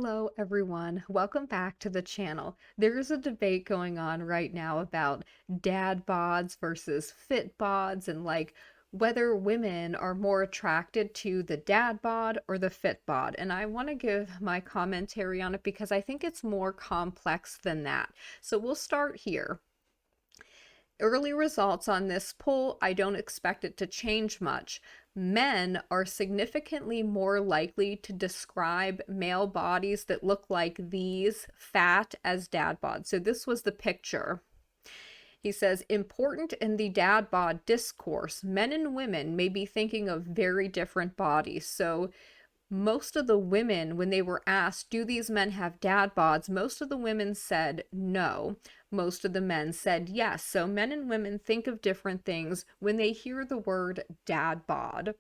Hello everyone, welcome back to the channel. There's a debate going on right now about dad bods versus fit bods and whether women are more attracted to the dad bod or the fit bod. And I want to give my commentary on it because I think it's more complex than that. So we'll start here. Early results on this poll, I don't expect it to change much. Men are significantly more likely to describe male bodies that look like these fat as dad bods. So this was the picture. He says, important in the dad bod discourse, men and women may be thinking of very different bodies. So most of the women, when they were asked, do these men have dad bods? Most of the women said no. Most of the men said yes. So men and women think of different things when they hear the word dad bod.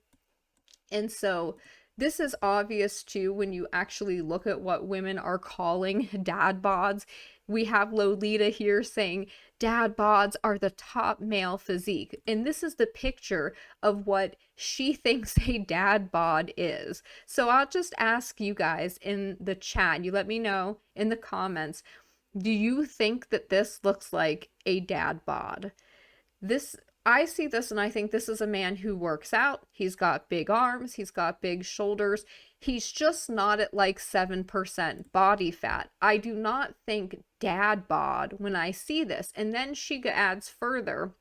And so this is obvious too when you actually look at what women are calling dad bods. We have Lolita here saying dad bods are the top male physique. And this is the picture of what she thinks a dad bod is. So I'll just ask you guys in the chat, you let me know in the comments, do you think that this looks like a dad bod? I see this and I think this is a man who works out. He's got big arms, he's got big shoulders. He's just not at like 7% body fat. I do not think dad bod when I see this. And then she adds further,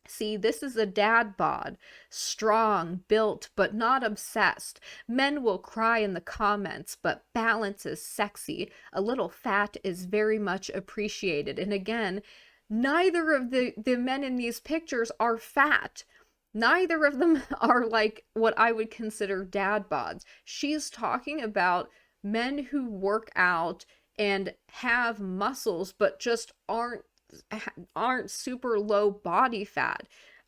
see, this is a dad bod. Strong, built, but not obsessed. Men will cry in the comments, but balance is sexy. A little fat is very much appreciated. And again, neither of the men in these pictures are fat. Neither of them are like what I would consider dad bods. She's talking about men who work out and have muscles but just aren't super low body fat.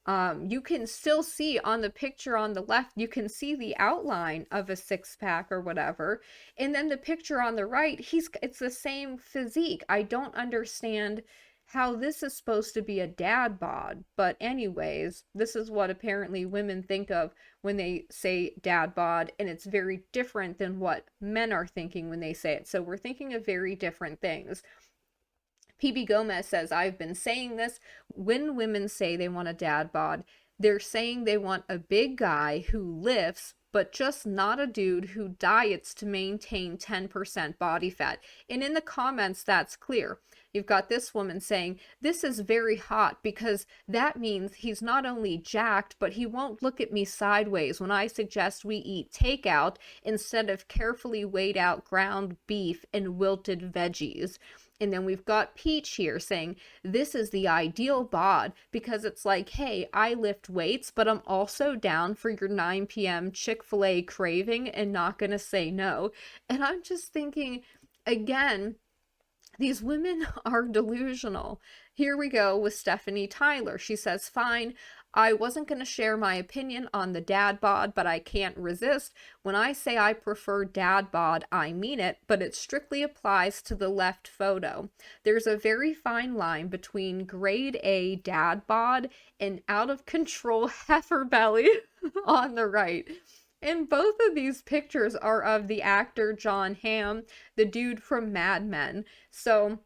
You can still see on the picture on the left, you can see the outline of a six-pack or whatever. And then the picture on the right, it's the same physique. I don't understand how this is supposed to be a dad bod. But anyways, this is what apparently women think of when they say dad bod, and it's very different than what men are thinking when they say it. So we're thinking of very different things. PB Gomez says, I've been saying this. When women say they want a dad bod, they're saying they want a big guy who lifts, but just not a dude who diets to maintain 10% body fat. And in the comments, that's clear. You've got this woman saying, this is very hot because that means he's not only jacked, but he won't look at me sideways when I suggest we eat takeout instead of carefully weighed out ground beef and wilted veggies. And then we've got Peach here saying, this is the ideal bod because it's like, hey, I lift weights, but I'm also down for your 9 p.m. Chick-fil-A craving and not going to say no. And I'm just thinking, again, these women are delusional. Here we go with Stephanie Tyler. She says, fine, I wasn't going to share my opinion on the dad bod, but I can't resist. When I say I prefer dad bod, I mean it, but it strictly applies to the left photo. There's a very fine line between grade A dad bod and out of control heifer belly on the right. And both of these pictures are of the actor John Hamm, the dude from Mad Men. So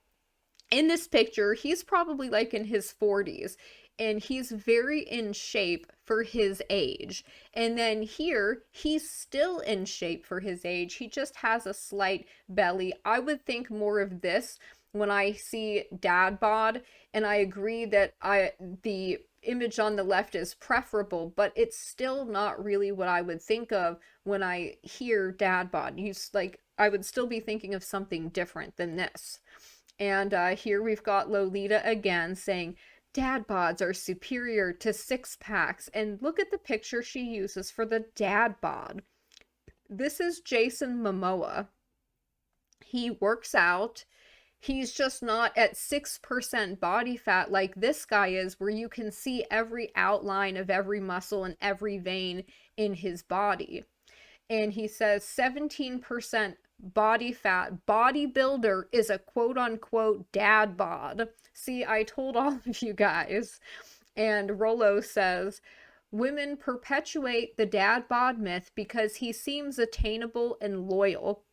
in this picture, he's probably like in his 40s and he's very in shape for his age. And then here, he's still in shape for his age. He just has a slight belly. I would think more of this when I see dad bod, and I agree that the image on the left is preferable, but it's still not really what I would think of when I hear dad bod. I would still be thinking of something different than this. And here we've got Lolita again saying, dad bods are superior to six packs. And look at the picture she uses for the dad bod. This is Jason Momoa. He works out. He's just not at 6% body fat like this guy is, where you can see every outline of every muscle and every vein in his body. And he says 17% body fat bodybuilder is a quote-unquote dad bod. See, I told all of you guys. And Rolo says, women perpetuate the dad bod myth because he seems attainable and loyal.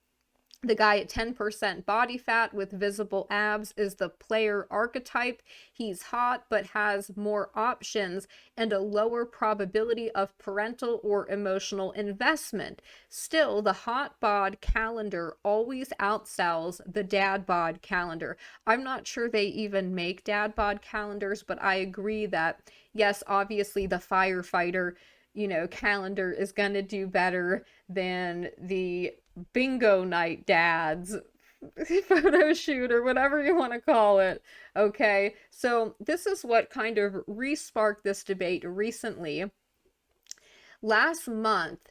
The guy at 10% body fat with visible abs is the player archetype. He's hot but has more options and a lower probability of parental or emotional investment. Still, the hot bod calendar always outsells the dad bod calendar. I'm not sure they even make dad bod calendars, but I agree that, yes, obviously the firefighter, calendar is going to do better than the bingo night dads photo shoot or whatever you want to call it. Okay, so this is what kind of re-sparked this debate recently. Last month,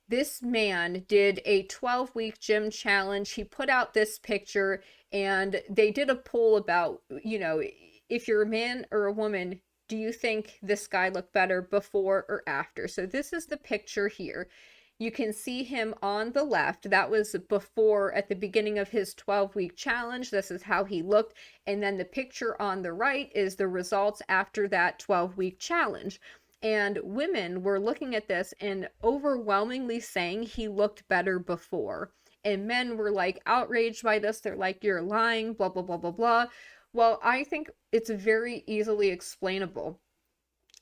this man did a 12-week gym challenge. He put out this picture and they did a poll about, if you're a man or a woman, do you think this guy looked better before or after? So this is the picture here. You can see him on the left. That was before, at the beginning of his 12-week challenge. This is how he looked. And then the picture on the right is the results after that 12-week challenge. And women were looking at this and overwhelmingly saying he looked better before. And men were like outraged by this. They're like, you're lying, blah, blah, blah, blah, blah. Well, I think it's very easily explainable.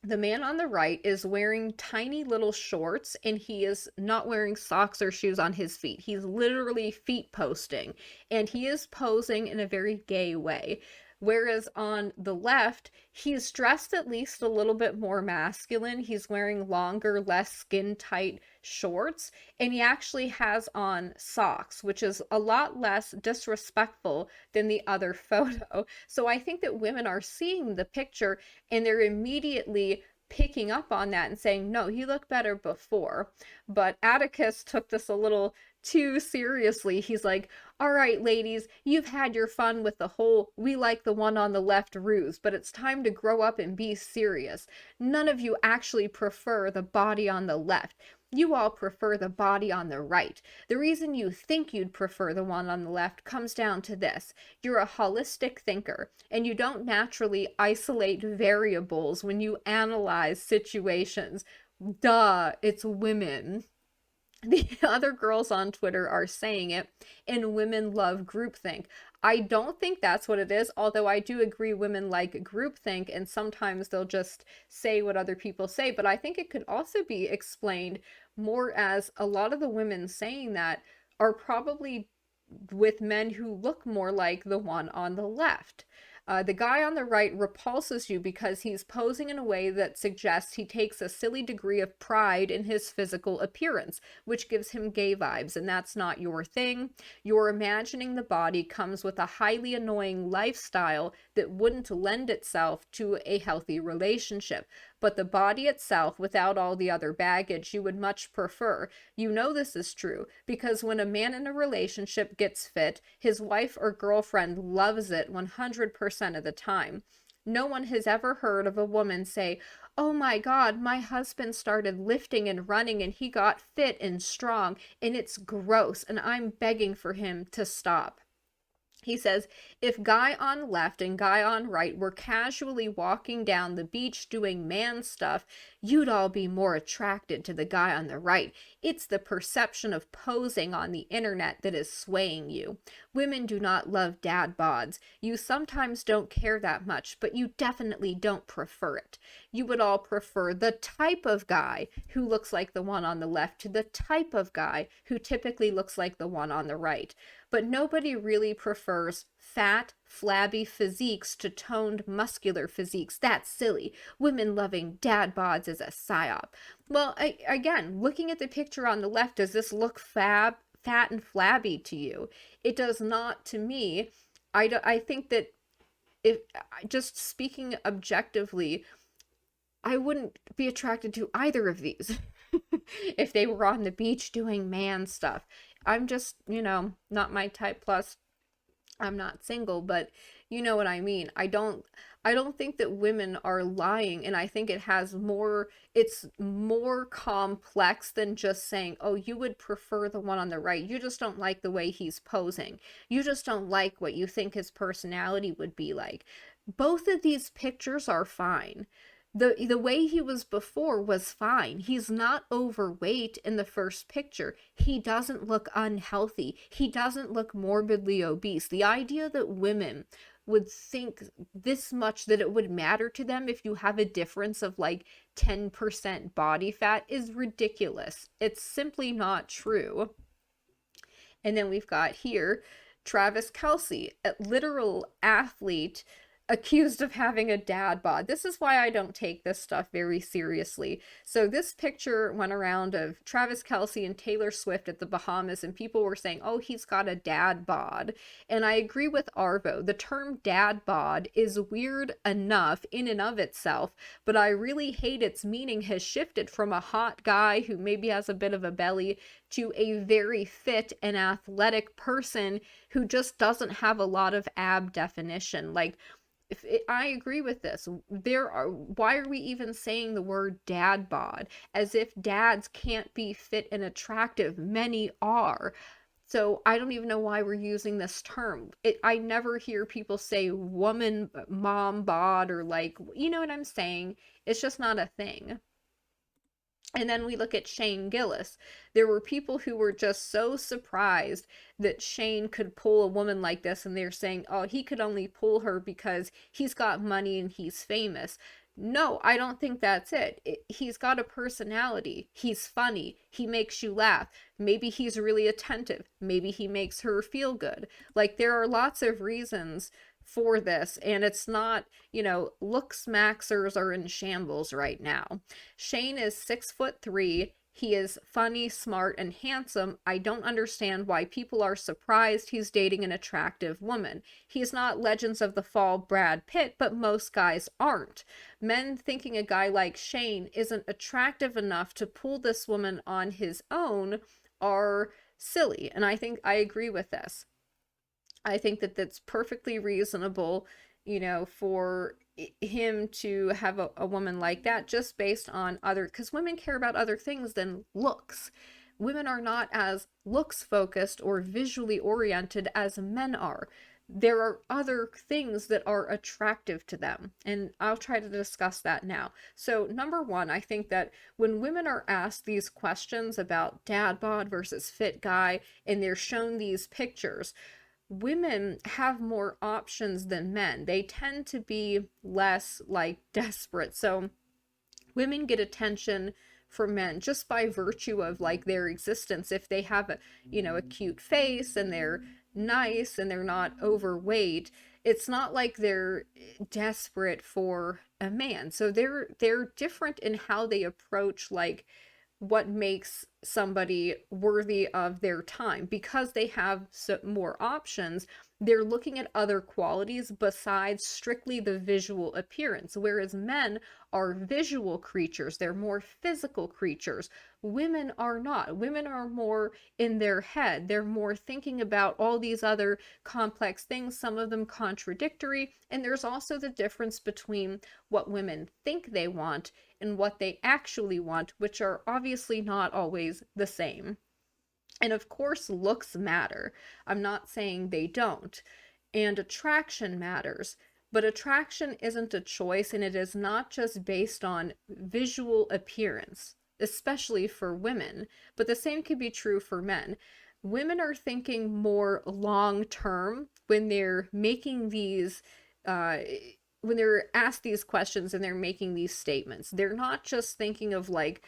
The man on the right is wearing tiny little shorts and he is not wearing socks or shoes on his feet. He's literally feet posting and he is posing in a very gay way. Whereas on the left, he's dressed at least a little bit more masculine. He's wearing longer, less skin tight shorts, and he actually has on socks, which is a lot less disrespectful than the other photo. So I think that women are seeing the picture and they're immediately picking up on that and saying, no, he looked better before. But Atticus took this a little too seriously. He's like, all right, ladies, you've had your fun with the whole we like the one on the left ruse, but it's time to grow up and be serious. None of you actually prefer the body on the left. You all prefer the body on the right. The reason you think you'd prefer the one on the left comes down to this. You're a holistic thinker, and you don't naturally isolate variables when you analyze situations. Duh, it's women. The other girls on Twitter are saying it, and women love groupthink. I don't think that's what it is, although I do agree women like groupthink, and sometimes they'll just say what other people say, but I think it could also be explained more as a lot of the women saying that are probably with men who look more like the one on the left. The guy on the right repulses you because he's posing in a way that suggests he takes a silly degree of pride in his physical appearance, which gives him gay vibes, and that's not your thing. Your imagining the body comes with a highly annoying lifestyle that wouldn't lend itself to a healthy relationship. But the body itself, without all the other baggage, you would much prefer. You know this is true because when a man in a relationship gets fit, his wife or girlfriend loves it 100% of the time. No one has ever heard of a woman say, oh my God, my husband started lifting and running and he got fit and strong and it's gross and I'm begging for him to stop. He says, if guy on left and guy on right were casually walking down the beach doing man stuff, you'd all be more attracted to the guy on the right. It's the perception of posing on the internet that is swaying you. Women do not love dad bods. You sometimes don't care that much, but you definitely don't prefer it. You would all prefer the type of guy who looks like the one on the left to the type of guy who typically looks like the one on the right. But nobody really prefers fat, flabby physiques to toned, muscular physiques. That's silly. Women loving dad bods is a psyop. Well, again, looking at the picture on the left, does this look fat and flabby to you? It does not to me. I think that if just speaking objectively, I wouldn't be attracted to either of these if they were on the beach doing man stuff. I'm just, not my type, plus I'm not single, but you know what I mean. I don't think that women are lying, and I think it's more complex than just saying, "Oh, you would prefer the one on the right. You just don't like the way he's posing. You just don't like what you think his personality would be like." Both of these pictures are fine. The way he was before was fine. He's not overweight in the first picture. He doesn't look unhealthy. He doesn't look morbidly obese. The idea that women would think this much, that it would matter to them if you have a difference of like 10% body fat, is ridiculous. It's simply not true. And then we've got here Travis Kelce, a literal athlete accused of having a dad bod. This is why I don't take this stuff very seriously. So this picture went around of Travis Kelce and Taylor Swift at the Bahamas, and people were saying, oh, he's got a dad bod. And I agree with Arvo. The term dad bod is weird enough in and of itself, but I really hate its meaning has shifted from a hot guy who maybe has a bit of a belly to a very fit and athletic person who just doesn't have a lot of ab definition. Like, I agree with this. Why are we even saying the word dad bod? As if dads can't be fit and attractive. Many are. So I don't even know why we're using this term. I never hear people say woman mom bod, or like, you know what I'm saying? It's just not a thing. And then we look at Shane Gillis. There were people who were just so surprised that Shane could pull a woman like this, and they're saying, oh, he could only pull her because he's got money and he's famous. No, I don't think that's it. He's got a personality. He's funny. He makes you laugh. Maybe he's really attentive. Maybe he makes her feel good. Like, there are lots of reasons for this, and it's not, looks maxers are in shambles right now. Shane is 6'3". He is funny, smart, and handsome. I don't understand why people are surprised he's dating an attractive woman. He's not Legends of the Fall Brad Pitt, but most guys aren't. Men thinking a guy like Shane isn't attractive enough to pull this woman on his own are silly, and I think I agree with this. I think that that's perfectly reasonable, for him to have a woman like that, just based on because women care about other things than looks. Women are not as looks focused or visually oriented as men are. There are other things that are attractive to them, and I'll try to discuss that now. So number one, I think that when women are asked these questions about dad bod versus fit guy, and they're shown these pictures, women have more options than men. They tend to be less like desperate. So women get attention from men just by virtue of like their existence. If they have a cute face and they're nice and they're not overweight, it's not like they're desperate for a man. So they're different in how they approach like what makes somebody worthy of their time. Because they have more options, they're looking at other qualities besides strictly the visual appearance, whereas men are visual creatures. They're more physical creatures. Women are not. Women are more in their head. They're more thinking about all these other complex things, some of them contradictory. And there's also the difference between what women think they want and what they actually want, which are obviously not always the same. And of course, looks matter. I'm not saying they don't. And attraction matters. But attraction isn't a choice, and it is not just based on visual appearance, especially for women. But the same could be true for men. Women are thinking more long term when they're making these when they're asked these questions and they're making these statements. They're not just thinking of like,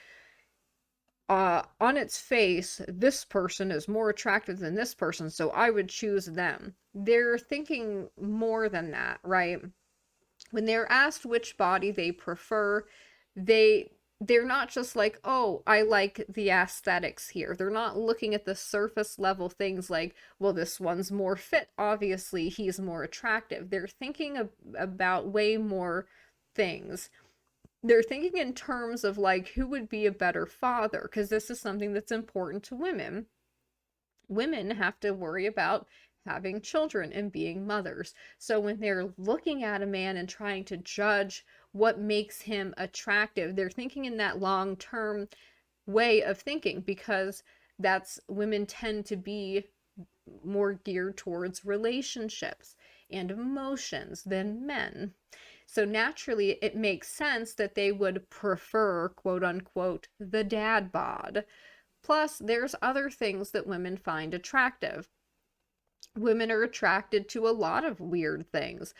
on its face, this person is more attractive than this person, so I would choose them. They're thinking more than that, right? When they're asked which body they prefer, they're not just like, oh, I like the aesthetics here. They're not looking at the surface level things like, well, this one's more fit. Obviously, he's more attractive. They're thinking about way more things. They're thinking in terms of like who would be a better father, because this is something that's important to women. Women have to worry about having children and being mothers. So when they're looking at a man and trying to judge what makes him attractive, they're thinking in that long-term way of thinking, because women tend to be more geared towards relationships and emotions than men. So naturally, it makes sense that they would prefer, quote unquote, the dad bod. Plus, there's other things that women find attractive. Women are attracted to a lot of weird things.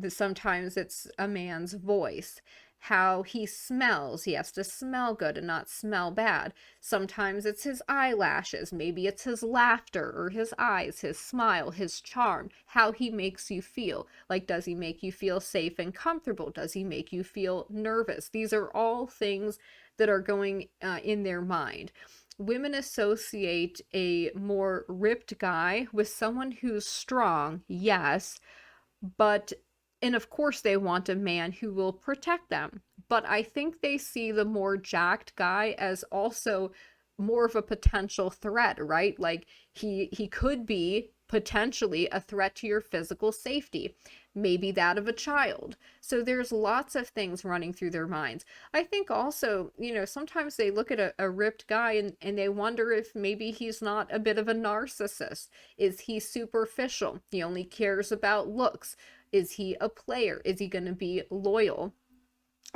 Sometimes it's a man's voice, how he smells. He has to smell good and not smell bad. Sometimes it's his eyelashes. Maybe it's his laughter or his eyes, his smile, his charm, how he makes you feel. Like, does he make you feel safe and comfortable? Does he make you feel nervous? These are all things that are going in their mind. Women associate a more ripped guy with someone who's strong, yes, but, and of course, they want a man who will protect them. But I think they see the more jacked guy as also more of a potential threat, right? Like he could be potentially a threat to your physical safety, maybe that of a child. So there's lots of things running through their minds. I think also, sometimes they look at a ripped guy and they wonder if maybe he's not a bit of a narcissist. Is he superficial? He only cares about looks. Is he a player? Is he going to be loyal?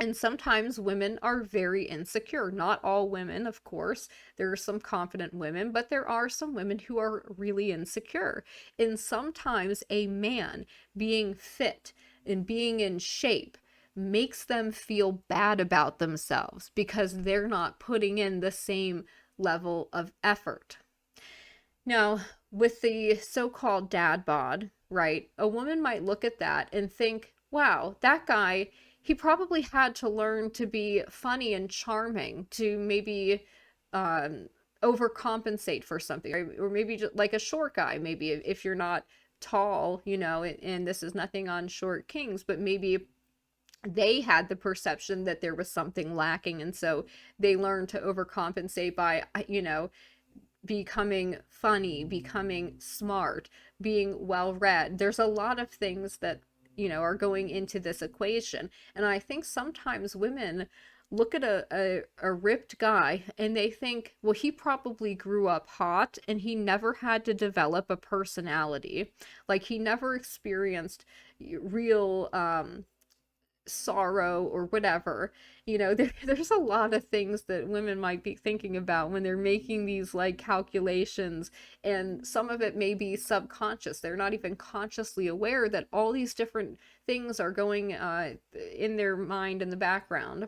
And sometimes women are very insecure. Not all women, of course. There are some confident women, but there are some women who are really insecure. And sometimes a man being fit and being in shape makes them feel bad about themselves because they're not putting in the same level of effort. Now, with the so-called dad bod, right, a woman might look at that and think, wow, that guy, he probably had to learn to be funny and charming to maybe um, overcompensate for something, or maybe just like a short guy, maybe if you're not tall, and this is nothing on short kings, but maybe they had the perception that there was something lacking, and so they learned to overcompensate by, becoming funny, becoming smart, being well read. There's a lot of things that, are going into this equation. And I think sometimes women look at a ripped guy and they think, well, he probably grew up hot and he never had to develop a personality. Like he never experienced real sorrow or whatever. There's a lot of things that women might be thinking about when they're making these like calculations, and some of it may be subconscious. They're not even consciously aware that all these different things are going in their mind in the background.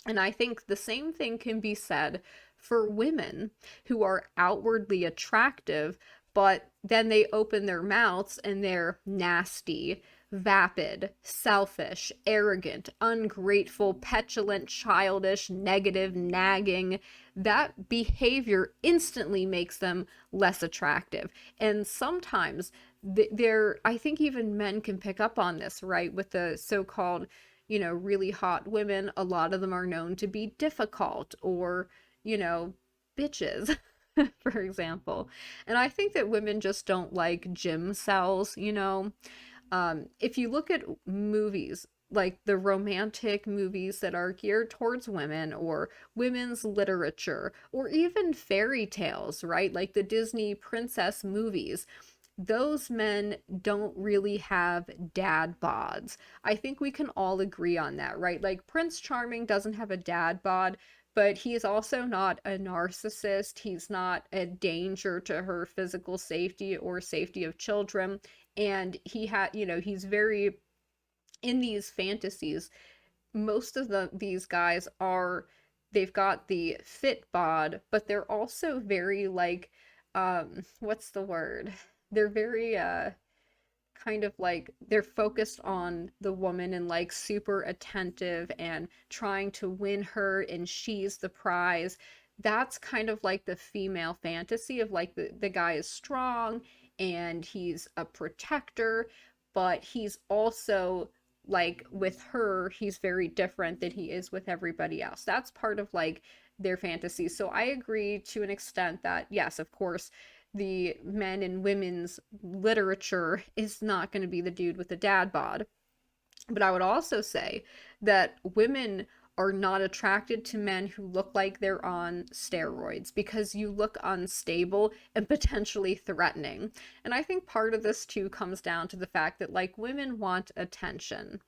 And I think the same thing can be said for women who are outwardly attractive, but then they open their mouths and they're nasty, vapid, selfish, arrogant, ungrateful, petulant, childish, negative, nagging. That behavior instantly makes them less attractive. And sometimes I think even men can pick up on this, right? With the so-called, really hot women, a lot of them are known to be difficult or, bitches, for example. And I think that women just don't like gym cells. If you look at movies, like the romantic movies that are geared towards women, or women's literature, or even fairy tales, right? Like the Disney princess movies, those men don't really have dad bods. I think we can all agree on that, right? Like Prince Charming doesn't have a dad bod, but he is also not a narcissist. He's not a danger to her physical safety or safety of children. And he's very, in these fantasies, most of these guys they've got the fit bod, but they're also very like, what's the word? They're very kind of like they're focused on the woman and like super attentive and trying to win her, and she's the prize. That's kind of like the female fantasy of like the guy is strong and he's a protector, but he's also like with her, he's very different than he is with everybody else. That's part of like their fantasy. So I agree to an extent that yes, of course, the men and women's literature is not going to be the dude with the dad bod. But I would also say that women are not attracted to men who look like they're on steroids because you look unstable and potentially threatening. And I think part of this too comes down to the fact that like women want attention.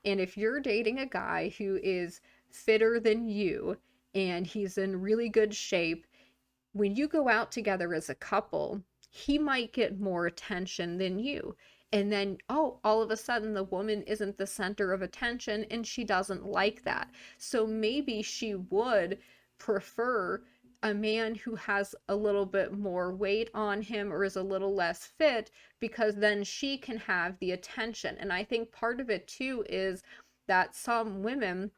And if you're dating a guy who is fitter than you and he's in really good shape, when you go out together as a couple, he might get more attention than you. And then, oh, all of a sudden the woman isn't the center of attention and she doesn't like that. So maybe she would prefer a man who has a little bit more weight on him or is a little less fit, because then she can have the attention. And I think part of it too is that some women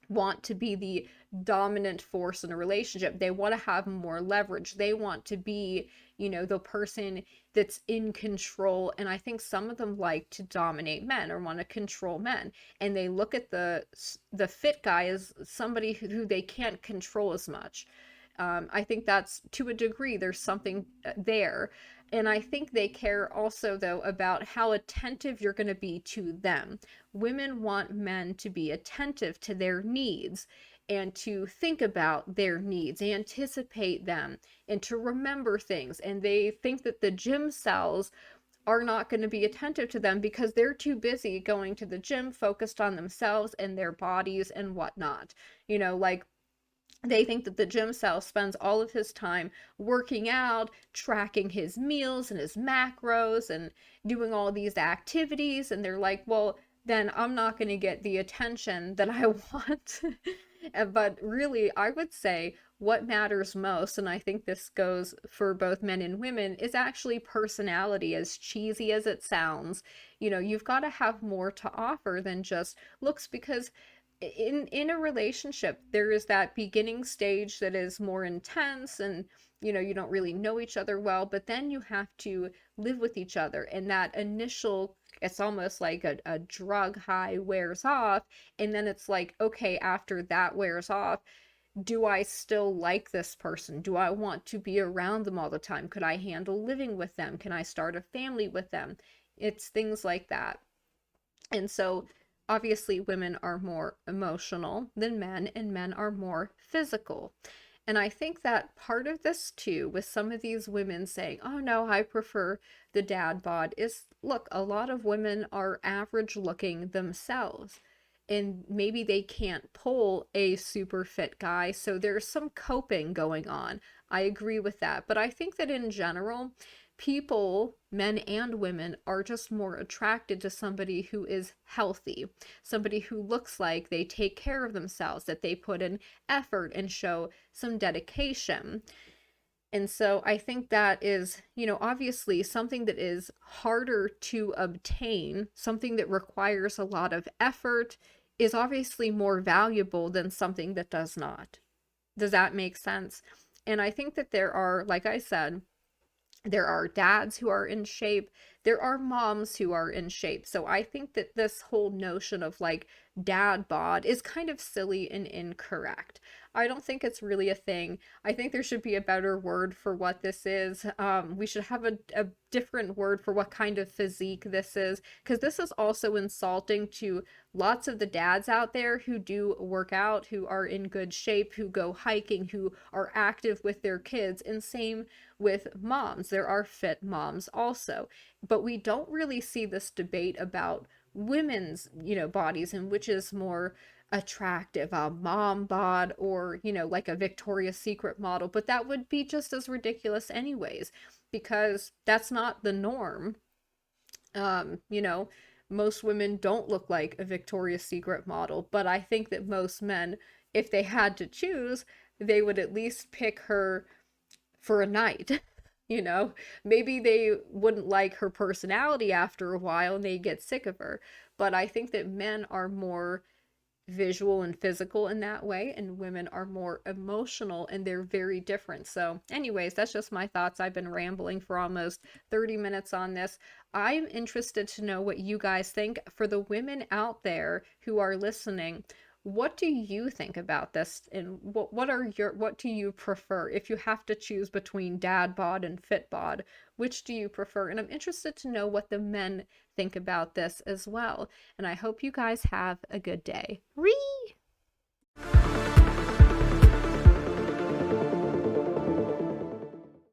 want to be the dominant force in a relationship. They want to have more leverage. They want to be, the person that's in control. And I think some of them like to dominate men or want to control men. And they look at the fit guy as somebody who they can't control as much. I think that's, to a degree, there's something there. And I think they care also, though, about how attentive you're going to be to them. Women want men to be attentive to their needs and to think about their needs, anticipate them, and to remember things. And they think that the gym cells are not going to be attentive to them because they're too busy going to the gym, focused on themselves and their bodies and whatnot. Like, they think that the gym cell spends all of his time working out, tracking his meals and his macros and doing all these activities. And they're like, well, then I'm not going to get the attention that I want. But really, I would say what matters most, and I think this goes for both men and women, is actually personality, as cheesy as it sounds. You've got to have more to offer than just looks, because in a relationship there is that beginning stage that is more intense, and you don't really know each other well, but then you have to live with each other, and that initial, it's almost like a drug high wears off, and then it's like, okay, after that wears off, do I still like this person? Do I want to be around them all the time? Could I handle living with them? Can I start a family with them? It's things like that. And so obviously women are more emotional than men, and men are more physical. And I think that part of this too, with some of these women saying, oh no, I prefer the dad bod, is look, a lot of women are average looking themselves. And maybe they can't pull a super fit guy, so there's some coping going on. I agree with that. But I think that in general, people, men and women, are just more attracted to somebody who is healthy, somebody who looks like they take care of themselves, that they put in effort and show some dedication. And so I think that is, obviously something that is harder to obtain, something that requires a lot of effort, is obviously more valuable than something that does not. Does that make sense? And I think that there are, like I said, there are dads who are in shape, there are moms who are in shape. So I think that this whole notion of like dad bod is kind of silly and incorrect. I don't think it's really a thing. I think there should be a better word for what this is. We should have a different word for what kind of physique this is, because this is also insulting to lots of the dads out there who do work out, who are in good shape, who go hiking, who are active with their kids, and same with moms. There are fit moms also, but we don't really see this debate about women's, bodies, and which is more attractive, a mom bod or, like a Victoria's Secret model. But that would be just as ridiculous anyways, because that's not the norm. um you know Most women don't look like a Victoria's Secret model, but I think that most men, if they had to choose, they would at least pick her for a night. Maybe they wouldn't like her personality after a while and they get sick of her. But I think that men are more visual and physical in that way, and women are more emotional, and they're very different. So anyways, that's just my thoughts. I've been rambling for almost 30 minutes on this. I'm interested to know what you guys think. For the women out there who are listening, what do you think about this, and what do you prefer? If you have to choose between dad bod and fit bod, which do you prefer? And I'm interested to know what the men think about this as well. And I hope you guys have a good day. Ree!